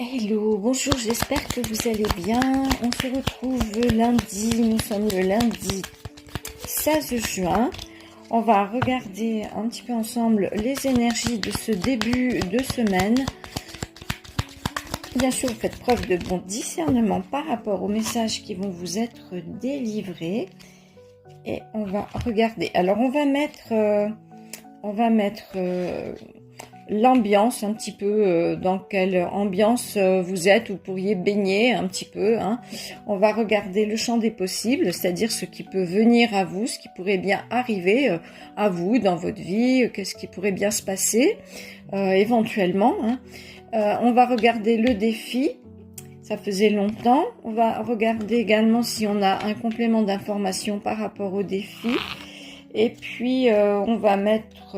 Hello, bonjour, j'espère que vous allez bien. On se retrouve lundi, nous sommes le lundi 16 juin. On va regarder un petit peu ensemble les énergies de ce début de semaine. Bien sûr, vous faites preuve de bon discernement par rapport aux messages qui vont vous être délivrés. Et on va regarder. Alors, on va mettre l'ambiance un petit peu, dans quelle ambiance vous êtes, vous pourriez baigner un petit peu. On va regarder le champ des possibles, c'est-à-dire ce qui peut venir à vous, ce qui pourrait bien arriver à vous dans votre vie, qu'est-ce qui pourrait bien se passer éventuellement. On va regarder le défi, ça faisait longtemps. On va regarder également si on a un complément d'information par rapport au défi. Et puis on va mettre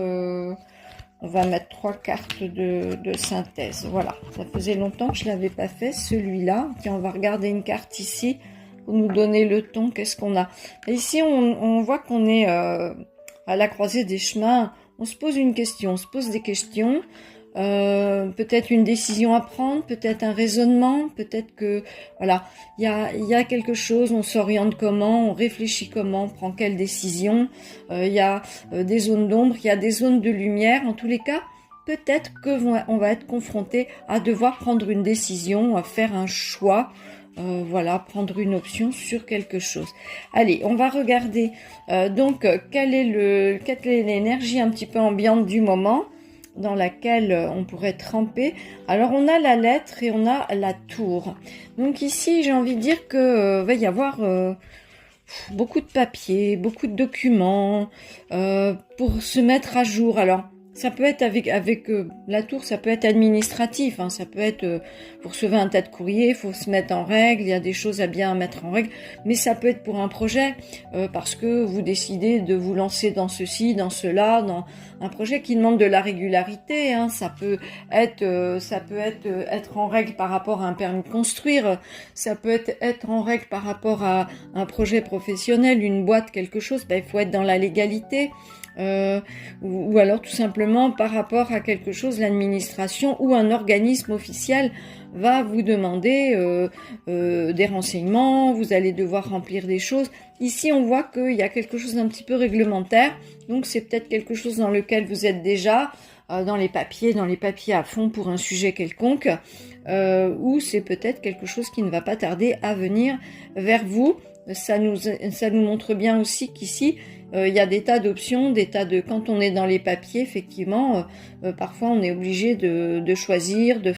3 cartes de synthèse. Voilà, ça faisait longtemps que je ne l'avais pas fait, celui-là. Tiens, on va regarder une carte ici pour nous donner le ton. Qu'est-ce qu'on a? Et ici, on voit qu'on est à la croisée des chemins. On se pose une question, on se pose des questions. Peut-être une décision à prendre, peut-être un raisonnement, peut-être que voilà, il y a quelque chose, on s'oriente comment, on réfléchit comment, on prend quelle décision. Il y a des zones d'ombre, il y a des zones de lumière. En tous les cas, peut-être que on va être confronté à devoir prendre une décision, à faire un choix. Voilà, prendre une option sur quelque chose. Allez, on va regarder donc quelle est l'énergie un petit peu ambiante du moment dans laquelle on pourrait tremper. Alors on a la lettre et on a la tour. Donc ici j'ai envie de dire que va y avoir beaucoup de papiers, beaucoup de documents pour se mettre à jour. Alors ça peut être avec la tour, ça peut être administratif, ça peut être vous recevez un tas de courriers, il faut se mettre en règle, il y a des choses à bien mettre en règle, mais ça peut être pour un projet parce que vous décidez de vous lancer dans ceci, dans cela, dans un projet qui demande de la régularité. Ça peut être être en règle par rapport à un permis de construire, ça peut être en règle par rapport à un projet professionnel, une boîte, quelque chose. Il faut être dans la légalité. Ou alors tout simplement par rapport à quelque chose, l'administration ou un organisme officiel va vous demander des renseignements, vous allez devoir remplir des choses. Ici on voit qu'il y a quelque chose d'un petit peu réglementaire, donc c'est peut-être quelque chose dans lequel vous êtes déjà dans les papiers à fond pour un sujet quelconque, ou c'est peut-être quelque chose qui ne va pas tarder à venir vers vous. Ça nous montre bien aussi qu'ici il y a des tas d'options, quand on est dans les papiers, effectivement, parfois on est obligé de choisir, de